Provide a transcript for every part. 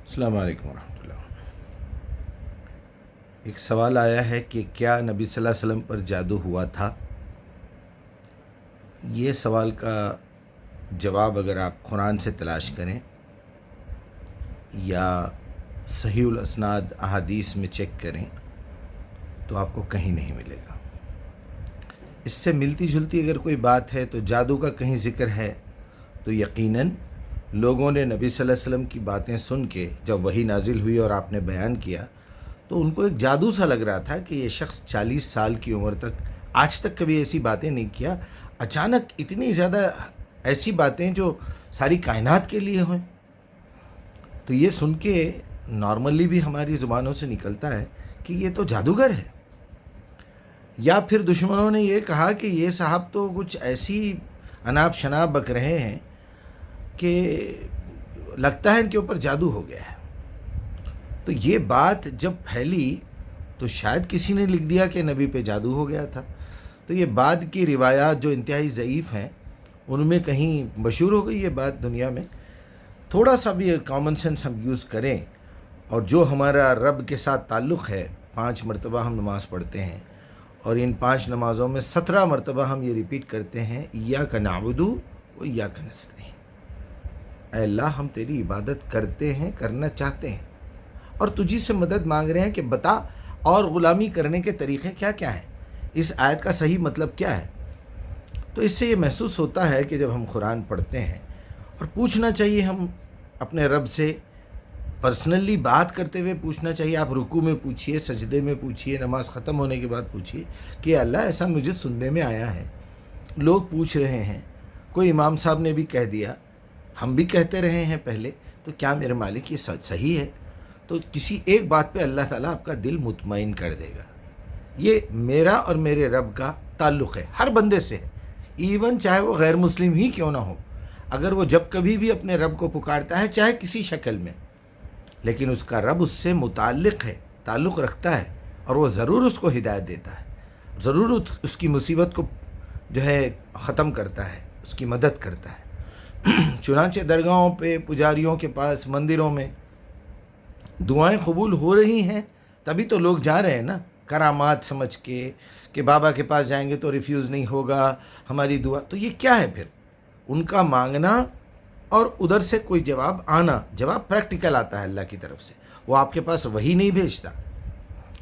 السلام علیکم ورحمۃ اللہ۔ ایک سوال آیا ہے کہ کیا نبی صلی اللہ علیہ وسلم پر جادو ہوا تھا؟ یہ سوال کا جواب اگر آپ قرآن سے تلاش کریں یا صحیح الاسناد احادیث میں چیک کریں تو آپ کو کہیں نہیں ملے گا۔ اس سے ملتی جلتی اگر کوئی بات ہے تو جادو کا کہیں ذکر ہے تو یقیناً لوگوں نے نبی صلی اللہ علیہ وسلم کی باتیں سن کے جب وحی نازل ہوئی اور آپ نے بیان کیا تو ان کو ایک جادو سا لگ رہا تھا کہ یہ شخص 40 سال کی عمر تک آج تک کبھی ایسی باتیں نہیں کیا، اچانک اتنی زیادہ ایسی باتیں جو ساری کائنات کے لیے ہوئیں۔ تو یہ سن کے نارملی بھی ہماری زبانوں سے نکلتا ہے کہ یہ تو جادوگر ہے، یا پھر دشمنوں نے یہ کہا کہ یہ صاحب تو کچھ ایسی اناپ شناپ بک رہے ہیں کہ لگتا ہے ان کے اوپر جادو ہو گیا ہے۔ تو یہ بات جب پھیلی تو شاید کسی نے لکھ دیا کہ نبی پہ جادو ہو گیا تھا، تو یہ بعد کی روایات جو انتہائی ضعیف ہیں ان میں کہیں مشہور ہو گئی یہ بات دنیا میں۔ تھوڑا سا بھی کامن سینس ہم یوز کریں اور جو ہمارا رب کے ساتھ تعلق ہے، 5 مرتبہ ہم نماز پڑھتے ہیں اور ان 5 نمازوں میں 17 مرتبہ ہم یہ ریپیٹ کرتے ہیں ایاک نعبد و ایاک نستعین، اے اللہ ہم تیری عبادت کرتے ہیں، کرنا چاہتے ہیں اور تجھی سے مدد مانگ رہے ہیں کہ بتا اور غلامی کرنے کے طریقے کیا کیا ہیں، اس آیت کا صحیح مطلب کیا ہے۔ تو اس سے یہ محسوس ہوتا ہے کہ جب ہم قرآن پڑھتے ہیں اور پوچھنا چاہیے ہم اپنے رب سے پرسنلی بات کرتے ہوئے پوچھنا چاہیے، آپ رکوع میں پوچھئے، سجدے میں پوچھئے، نماز ختم ہونے کے بعد پوچھئے کہ اللہ ایسا مجھے سننے میں آیا ہے، لوگ پوچھ رہے ہیں، کوئی امام صاحب نے بھی کہہ دیا، ہم بھی کہتے رہے ہیں پہلے، تو کیا میرے مالک یہ صحیح ہے؟ تو کسی ایک بات پہ اللہ تعالیٰ آپ کا دل مطمئن کر دے گا۔ یہ میرا اور میرے رب کا تعلق ہے، ہر بندے سے ہے، ایون چاہے وہ غیر مسلم ہی کیوں نہ ہو، اگر وہ جب کبھی بھی اپنے رب کو پکارتا ہے چاہے کسی شکل میں، لیکن اس کا رب اس سے متعلق ہے، تعلق رکھتا ہے اور وہ ضرور اس کو ہدایت دیتا ہے، ضرور اس کی مصیبت کو جو ہے ختم کرتا ہے، اس کی مدد کرتا ہے۔ چنانچہ درگاہوں پہ، پجاریوں کے پاس، مندروں میں دعائیں قبول ہو رہی ہیں، تبھی تو لوگ جا رہے ہیں نا، کرامات سمجھ کے کہ بابا کے پاس جائیں گے تو ریفیوز نہیں ہوگا ہماری دعا۔ تو یہ کیا ہے پھر؟ ان کا مانگنا اور ادھر سے کوئی جواب آنا، جواب پریکٹیکل آتا ہے اللہ کی طرف سے، وہ آپ کے پاس وہی نہیں بھیجتا،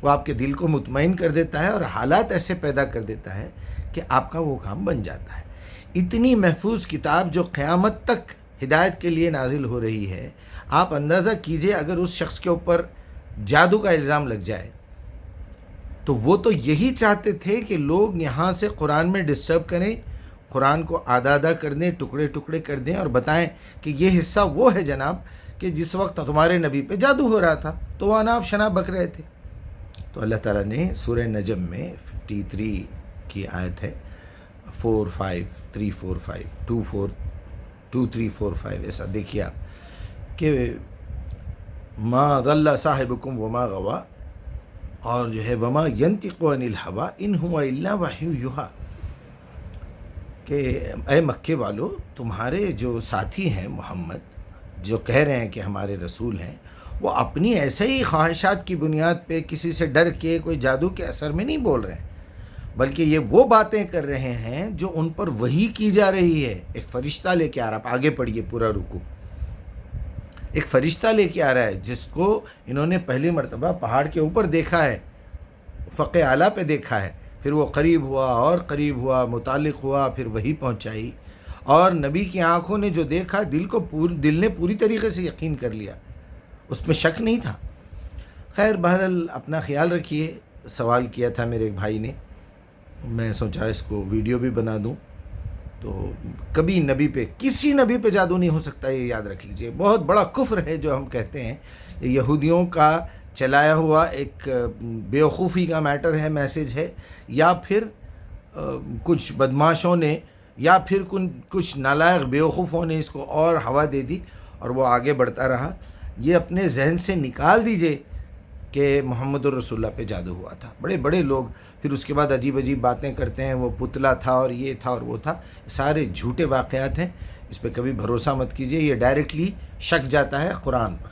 وہ آپ کے دل کو مطمئن کر دیتا ہے اور حالات ایسے پیدا کر دیتا ہے کہ آپ کا وہ کام بن جاتا ہے۔ اتنی محفوظ کتاب جو قیامت تک ہدایت کے لیے نازل ہو رہی ہے، آپ اندازہ کیجئے اگر اس شخص کے اوپر جادو کا الزام لگ جائے تو وہ تو یہی چاہتے تھے کہ لوگ یہاں سے قرآن میں ڈسٹرب کریں، قرآن کو آدھا آدھا کر دیں، ٹکڑے ٹکڑے کر دیں اور بتائیں کہ یہ حصہ وہ ہے جناب کہ جس وقت تمہارے نبی پہ جادو ہو رہا تھا تو وہ اناپ شناپ بک رہے تھے۔ تو اللہ تعالیٰ نے سورہ نجم میں 53 کی آیت ہے 4 5 3 4 5 2 4 2 3 4 5 ایسا دیکھیے آپ کہ ما ضل صاحبکم وما غوا، اور جو ہے وما ینطق عن الہوا ان هو الا وحی یوحی، کہ اے مکے والو تمہارے جو ساتھی ہیں محمد، جو کہہ رہے ہیں کہ ہمارے رسول ہیں، وہ اپنی ایسے ہی خواہشات کی بنیاد پہ کسی سے ڈر کے کوئی جادو کے اثر میں نہیں بول رہے ہیں، بلکہ یہ وہ باتیں کر رہے ہیں جو ان پر وحی کی جا رہی ہے۔ ایک فرشتہ لے کے آ رہا، آپ آگے پڑھیے پورا رکوع، ایک فرشتہ لے کے آ رہا ہے جس کو انہوں نے پہلی مرتبہ پہاڑ کے اوپر دیکھا ہے، افق اعلیٰ پہ دیکھا ہے، پھر وہ قریب ہوا اور قریب ہوا، متعلق ہوا، پھر وہی پہنچائی، اور نبی کی آنکھوں نے جو دیکھا دل نے پوری طریقے سے یقین کر لیا، اس میں شک نہیں تھا۔ خیر بہرحال اپنا خیال رکھیے۔ سوال کیا تھا میرے ایک بھائی نے، میں سوچا اس کو ویڈیو بھی بنا دوں۔ تو کبھی نبی پہ، کسی نبی پہ جادو نہیں ہو سکتا، یہ یاد رکھ لیجئے، بہت بڑا کفر ہے جو ہم کہتے ہیں، یہ یہودیوں کا چلایا ہوا ایک بیوقوفی کا میٹر ہے، میسیج ہے، یا پھر کچھ بدماشوں نے یا پھر کچھ نالائق بیوقوفوں نے اس کو اور ہوا دے دی اور وہ آگے بڑھتا رہا۔ یہ اپنے ذہن سے نکال دیجئے کہ محمد الرسول اللہ پہ جادو ہوا تھا۔ بڑے بڑے لوگ پھر اس کے بعد عجیب عجیب باتیں کرتے ہیں، وہ پتلا تھا اور یہ تھا اور وہ تھا، سارے جھوٹے واقعات ہیں، اس پہ کبھی بھروسہ مت کیجئے، یہ ڈائریکٹلی شک جاتا ہے قرآن پر۔